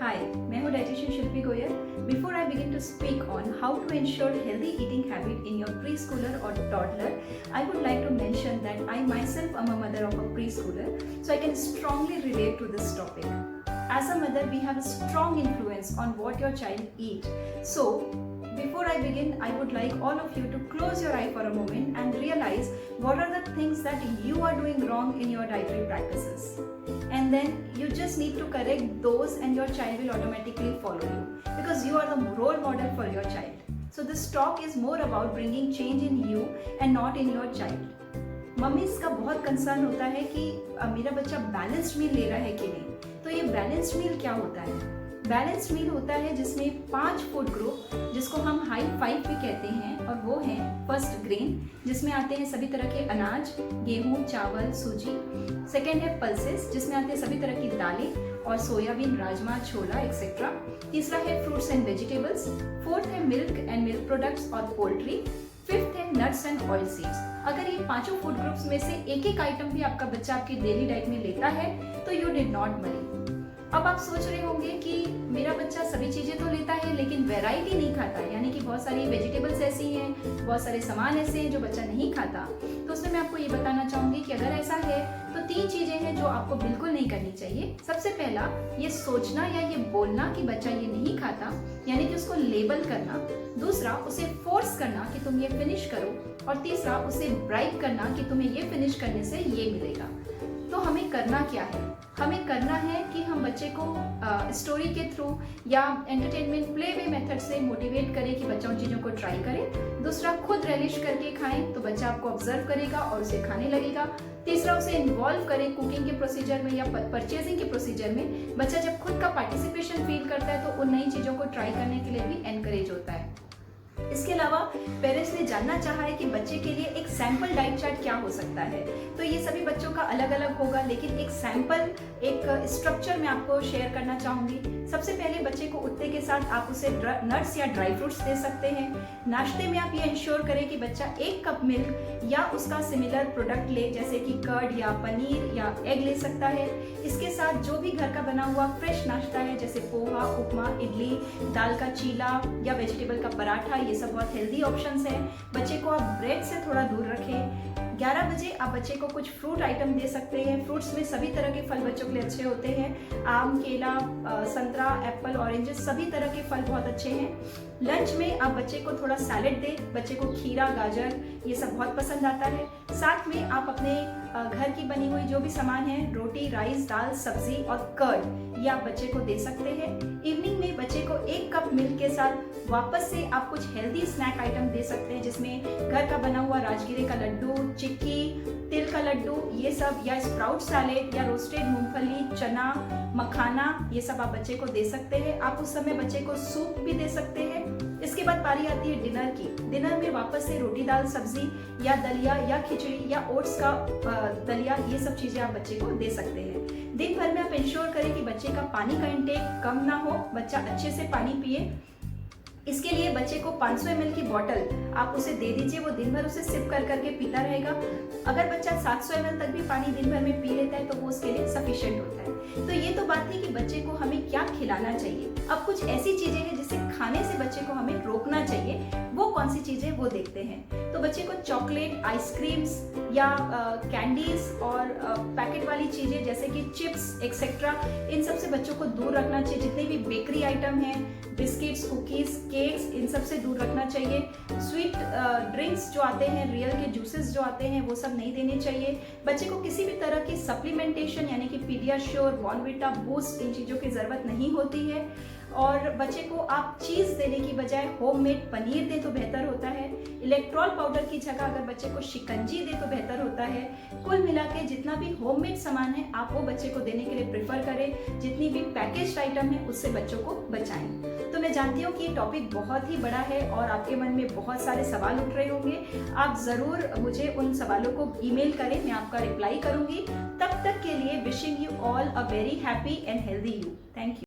Hi, मैं हूँ dietitian Shilpi Goyal. Before I begin to speak on how to ensure healthy eating habit in your preschooler or toddler, I would like to mention that I myself am a mother of a preschooler, so I can strongly relate to this topic. As a mother, we have a strong influence on what your child eats. So, before I begin, I would like all of you to close your eye for a moment and realize what are the things that you are doing wrong in your dietary practices. And then you just need to correct those and your child will automatically follow you because you are the role model for your child. So this talk is more about bringing change in you and not in your child. Mummies का बहुत concern होता है कि मेरा बच्चा balanced मील ले रहा है कि नहीं. तो ये बैलेंस्ड मील क्या होता है? बैलेंस्ड मील होता है जिसमें 5 फूड ग्रुप जिसको हम हाई 5 भी कहते हैं, और वो हैं फर्स्ट ग्रेन जिसमें आते हैं सभी तरह के अनाज, गेहूं, चावल, सूजी. सेकेंड है पल्सेस जिसमें आते हैं सभी तरह की दालें और सोयाबीन, राजमा, छोला एक्सेट्रा. तीसरा है फ्रूट्स एंड वेजिटेबल्स. फोर्थ है मिल्क एंड मिल्क प्रोडक्ट्स और पोल्ट्री. फिफ्थ है नट्स एंड ऑयल सीड्स. अगर ये 5 फूड ग्रुप्स में से एक एक आइटम भी आपका बच्चा आपकी डेली डाइट में लेता है तो यू डिड नॉट मरी. अब आप सोच रहे होंगे कि मेरा बच्चा सभी चीजें तो लेता है लेकिन वैरायटी नहीं खाता, यानी कि बहुत सारी वेजिटेबल्स ऐसी हैं, बहुत सारे सामान ऐसे हैं जो बच्चा नहीं खाता. तो उसमें मैं आपको ये बताना चाहूंगी कि अगर ऐसा है तो 3 चीजें हैं जो आपको बिल्कुल नहीं करनी चाहिए. सबसे पहला, ये सोचना या ये बोलना कि बच्चा ये नहीं खाता, यानी कि उसको लेबल करना. दूसरा, उसे फोर्स करना कि तुम ये फिनिश करो. और तीसरा, उसे ब्राइब करना कि तुम्हें ये फिनिश करने से ये मिलेगा. तो हमें करना क्या है? हमें करना है कि हम बच्चे को स्टोरी के थ्रू या एंटरटेनमेंट प्ले वे मेथड से मोटिवेट करें कि बच्चा उन चीज़ों को ट्राई करे. दूसरा, खुद रेलिश करके खाएं तो बच्चा आपको ऑब्जर्व करेगा और उसे खाने लगेगा. तीसरा, उसे इन्वॉल्व करें कुकिंग के प्रोसीजर में या परचेजिंग के प्रोसीजर में. बच्चा जब खुद का पार्टिसिपेशन फील करता है तो उन नई चीज़ों को ट्राई करने के लिए भी एनकरेज होता है. इसके अलावा पेरेंट्स ने जानना चाहा है कि बच्चे के लिए एक सैंपल डाइट चार्ट क्या हो सकता है. तो ये सभी बच्चों का अलग अलग होगा, लेकिन एक सैंपल, एक स्ट्रक्चर मैं आपको शेयर करना चाहूंगी. सबसे पहले बच्चे को उठते के साथ आप उसे नट्स या ड्राई फ्रूट्स दे सकते हैं. नाश्ते में आप ये इंश्योर करें कि बच्चा 1 कप मिल्क या उसका सिमिलर प्रोडक्ट ले, जैसे कि कर्ड या पनीर या एग ले सकता है. इसके साथ जो भी घर का बना हुआ फ्रेश नाश्ता है, जैसे पोहा, उपमा, इडली, दाल का चीला या वेजिटेबल का पराठा, ये सब बहुत हेल्दी ऑप्शंस हैं. बच्चे को आप ब्रेड से थोड़ा दूर रखें. 11 बजे आप बच्चे को कुछ फ्रूट आइटम दे सकते हैं. फ्रूट्स में सभी तरह के फल बच्चों के लिए अच्छे होते हैं. आम, केला, संतरा, एप्पल, ऑरेंजेस, सभी तरह के फल बहुत अच्छे हैं. लंच में आप बच्चे को थोड़ा सैलेड दें. बच्चे को खीरा, गाजर ये सब बहुत पसंद आता है. साथ में आप अपने घर की बनी हुई जो भी सामान है, रोटी, राइस, दाल, सब्जी और कर्ड, ये आप बच्चे को दे सकते हैं. इवनिंग में बच्चे को 1 कप मिल्क के साथ वापस से आप कुछ हेल्दी स्नैक आइटम दे सकते हैं, जिसमें घर का बना हुआ राजगिरे का लड्डू, चिक्की, तिल का लड्डू, ये सब, या स्प्राउट सैलेड या रोस्टेड मूंगफली, चना, मखाना, ये सब आप बच्चे को दे सकते हैं. आप उस समय बच्चे को सूप भी दे सकते हैं. इसके बाद पारी आती है डिनर की. डिनर में वापस से रोटी, दाल, सब्जी या दलिया या खिचड़ी या ओट्स का दलिया, ये सब चीजें आप बच्चे को दे सकते हैं. दिन भर में आप इंश्योर करें कि बच्चे का पानी का इंटेक कम ना हो, बच्चा अच्छे से पानी पिए. इसके लिए बच्चे को 500 ml की बॉटल आप उसे दे दीजिए. वो दिन भर उसे सिप कर करके पीता रहेगा. अगर बच्चा 700 ml तक भी पानी दिन भर में पी लेता है तो वो उसके लिए सफिशिएंट होता है. तो ये तो बात है कि बच्चे को हमें क्या खिलाना चाहिए. अब कुछ ऐसी चीजें हैं जिसे खाने से बच्चे को हमें रोकना चाहिए. वो कौन सी चीजें वो देखते हैं. तो बच्चे को चॉकलेट, आइसक्रीम्स या कैंडीज और पैकेट वाली चीजें जैसे कि चिप्स एक्सेट्रा, इन सब से बच्चों को दूर रखना चाहिए. जितने भी बेकरी आइटम हैं, बिस्किट्स, कुकीज, केक्स, इन सब से दूर रखना चाहिए. स्वीट ड्रिंक्स जो आते हैं, रियल के जूसेस जो आते हैं, वो सब नहीं देने चाहिए. बच्चे को किसी भी तरह की सप्लीमेंटेशन यानी कि पीडियाश्योर, बॉर्नविटा, बूस्ट, इन चीज़ों की ज़रूरत नहीं होती है. और बच्चे को आप चीज़ देने की बजाय होममेड पनीर दें तो बेहतर होता है. इलेक्ट्रॉल पाउडर की जगह अगर बच्चे को शिकंजी दे तो बेहतर होता है. कुल मिला के जितना भी होममेड सामान है आप वो बच्चे को देने के लिए प्रेफर करें. जितनी भी पैकेज्ड आइटम है उससे बच्चों को बचाएं. तो मैं जानती हूँ कि ये टॉपिक बहुत ही बड़ा है और आपके मन में बहुत सारे सवाल उठ रहे होंगे. आप ज़रूर मुझे उन सवालों को ईमेल करें, मैं आपका रिप्लाई करूँगी. तब तक के लिए wishing you all a very happy and healthy you. Thank you.